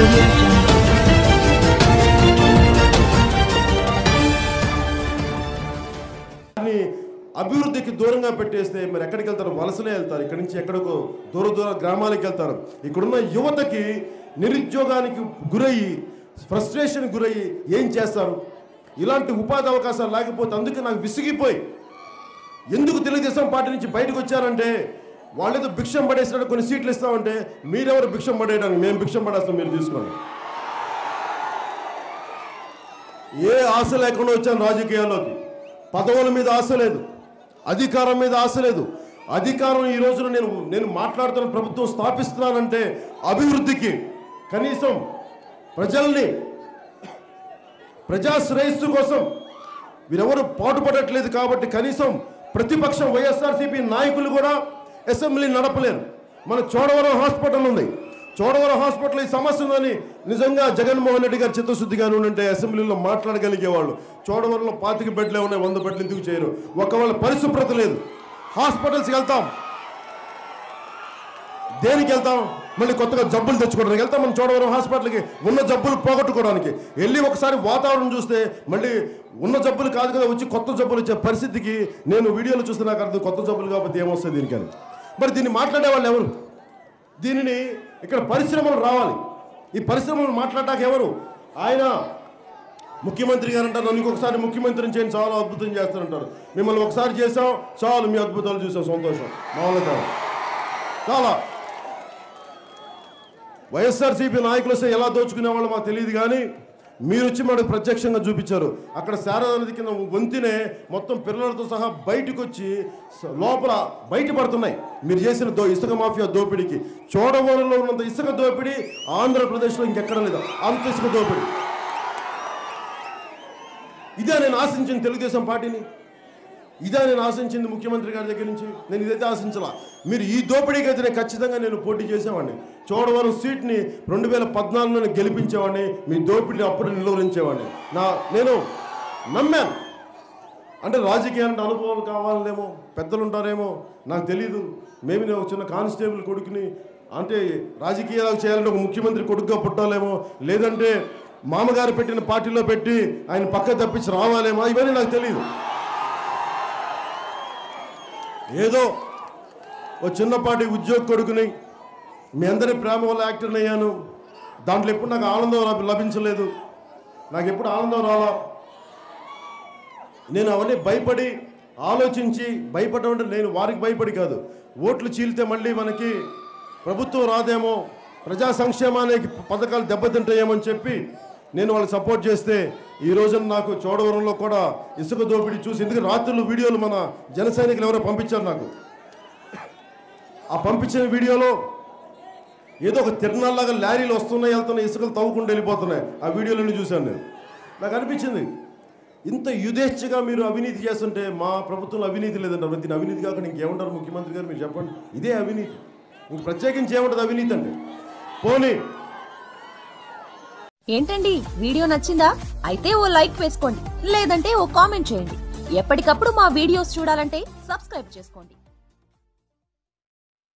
Audio Jungle. అభివృద్ధికి దూరంగా పెట్టేస్తే మరి ఎక్కడికి వెళ్తారు? వలసలే వెళ్తారు. ఇక్కడి నుంచి ఎక్కడికో దూర దూర గ్రామాలకు వెళ్తారు. ఇక్కడున్న యువతకి నిరుద్యోగానికి గురయ్యి ఫ్రస్ట్రేషన్ గురయ్యి ఏం చేస్తారు? ఇలాంటి ఉపాధి అవకాశాలు లేకపోతే అందుకే నాకు విసిగిపోయి ఎందుకు తెలుగుదేశం పార్టీ నుంచి బయటకు వచ్చారంటే వాళ్ళేదో భిక్షం పడేసినట్టు కొన్ని సీట్లు ఇస్తామంటే మీరెవరు భిక్షం పడేయడానికి? మేము భిక్షం పడేస్తాం, మీరు తీసుకోండి. ఏ ఆశ లేకుండా వచ్చాను రాజకీయాల్లోకి. పదవుల మీద ఆశ లేదు, అధికారం మీద ఆశ లేదు. అధికారం ఈ రోజున నేను మాట్లాడుతున్న ప్రభుత్వం స్థాపిస్తున్నానంటే అభివృద్ధికి, కనీసం ప్రజల్ని ప్రజా శ్రేయస్సు కోసం వీరెవరు పాటుపడట్లేదు. కాబట్టి కనీసం ప్రతిపక్షం వైఎస్ఆర్సీపీ నాయకులు కూడా అసెంబ్లీ నడపలేరు. మన చోడవరం హాస్పిటల్ ఉంది. చోడవరం హాస్పిటల్ ఈ సమస్య ఉందని నిజంగా జగన్మోహన్ రెడ్డి గారు చిత్తశుద్ధిగానే ఉంటే అసెంబ్లీలో మాట్లాడగలిగేవాళ్ళు. చోడవరంలో 25 బెడ్లే ఉన్నాయి, 100 బెడ్లు ఎందుకు చేయరు? ఒకవేళ పరిశుభ్రత లేదు. హాస్పిటల్స్కి వెళ్తాం, దేనికి వెళ్తాం? మళ్ళీ కొత్తగా జబ్బులు తెచ్చుకోవడానికి వెళ్తాం. మన చోడవరం హాస్పిటల్కి ఉన్న జబ్బులు పోగొట్టుకోవడానికి వెళ్ళి ఒకసారి వాతావరణం చూస్తే మళ్ళీ ఉన్న జబ్బులు కాదు కదా వచ్చి కొత్త జబ్బులు వచ్చే పరిస్థితికి నేను వీడియోలో చూస్తే నాకు అర్థం కొత్త జబ్బులు కాబట్టి ఏమొస్తుంది దీనికని. మరి దీన్ని మాట్లాడే వాళ్ళు ఎవరు? దీనిని ఇక్కడ పరిశ్రమలు రావాలి. ఈ పరిశ్రమలు మాట్లాడటానికి ఎవరు? ఆయన ముఖ్యమంత్రి గారు అంటారు, నన్ను ఇంకొకసారి ముఖ్యమంత్రిని చేయండి, చాలా అద్భుతం చేస్తారంటారు. మిమ్మల్ని ఒకసారి చేసాం చాలు, మీ అద్భుతాలు చూసాం, సంతోషం. మామూలుగా చాలా వైఎస్ఆర్సీపీ నాయకులు వస్తే ఎలా దోచుకునేవాళ్ళు మాకు తెలియదు, కానీ మీరు వచ్చి మనకు ప్రత్యక్షంగా చూపించారు. అక్కడ శారదా నది కింద వంతినే మొత్తం పిల్లలతో సహా బయటకు వచ్చి లోపల బయటపడుతున్నాయి. మీరు చేసిన ఇసుక మాఫియా దోపిడీకి చోడవరంలో ఉన్నంత ఇసుక దోపిడీ ఆంధ్రప్రదేశ్లో ఇంకెక్కడ లేదు, అంత ఇసుక దోపిడీ. ఇదే నేను ఆశించిన తెలుగుదేశం పార్టీని, ఇదే నేను ఆశించింది ముఖ్యమంత్రి గారి దగ్గర నుంచి. నేను ఇదైతే ఆశించాల. మీరు ఈ దోపిడీకి అయితే ఖచ్చితంగా నేను పోటీ చేసేవాడిని. చోడవరం సీట్ని 2014లో గెలిపించేవాడిని. మీ దోపిడీని అప్పుడు నిలువరించేవాడిని. నేను నమ్మాను. అంటే రాజకీయాలంటే అనుభవాలు కావాలనేమో, పెద్దలు ఉంటారేమో నాకు తెలీదు. నేను ఒక చిన్న కానిస్టేబుల్ కొడుకుని, అంటే రాజకీయాలు చేయాలంటే ఒక ముఖ్యమంత్రి కొడుకుగా పుట్టాలేమో, లేదంటే మామగారు పెట్టిన పార్టీలో పెట్టి ఆయన పక్క తప్పించి రావాలేమో, ఇవన్నీ నాకు తెలియదు. ఏదో ఓ చిన్నపాటి ఉద్యోగ కొడుకుని మీ అందరి ప్రేమ వల్ల యాక్టర్ని అయ్యాను. దాంట్లో ఎప్పుడు నాకు ఆనందం లభించలేదు, నాకు ఎప్పుడు ఆనందం రాలా. నేను అవన్నీ భయపడి ఆలోచించి భయపడడం అంటే నేను వారికి భయపడి కాదు. ఓట్లు చీలితే మళ్ళీ మనకి ప్రభుత్వం రాదేమో, ప్రజా సంక్షేమానికి పథకాలు దెబ్బతింటాయేమని చెప్పి నేను వాళ్ళకి సపోర్ట్ చేస్తే ఈ రోజున నాకు చోడవరంలో కూడా ఇసుక దోపిడీ చూసి, ఎందుకంటే రాత్రులు వీడియోలు మన జన సైనికులు ఎవరో పంపించారు నాకు. ఆ పంపించిన వీడియోలో ఏదో ఒక తిరణాల్లాగా లారీలు వస్తున్నాయి, వెళ్తున్నాయి, ఇసుకలు తవ్వుకుంటూ వెళ్ళిపోతున్నాయి. ఆ వీడియోలన్నీ చూశాను నేను. నాకు అనిపించింది ఇంత యుధేచ్ఛగా మీరు అవినీతి చేస్తుంటే మా ప్రభుత్వంలో అవినీతి లేదంటారు. దీని అవినీతి కాకుండా ఇంకేమంటారు ముఖ్యమంత్రి గారు? మీరు చెప్పండి. ఇదే అవినీతి, ఇంక ప్రత్యేకించి ఏముంటుంది అవినీతి అంటే? పోనీ ఏంటండి, వీడియో నచ్చిందా? అయితే ఓ లైక్ వేసుకోండి, లేదంటే ఓ కామెంట్ చేయండి. ఎప్పటికప్పుడు మా వీడియోస్ చూడాలంటే సబ్స్క్రైబ్ చేసుకోండి.